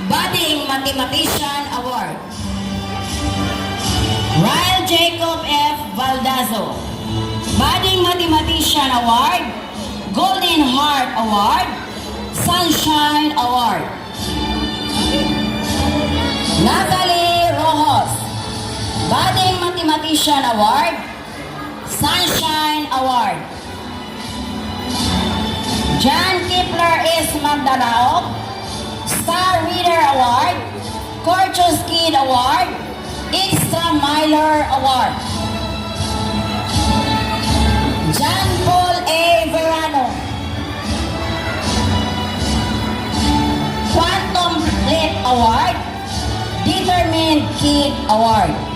Budding Mathematician Award. Ryle Jacob F. Valdazo. Budding Mathematician Award. Golden Heart Award. Sunshine Award. Natalie Rojos. Budding Mathematician Award. Sunshine Award. John Kipler S. Magdalao. Star Reader Award. Corchos Kid Award. Extra Miler Award. John Paul A. Verano. Quantum Leap Award. Determined Kid Award.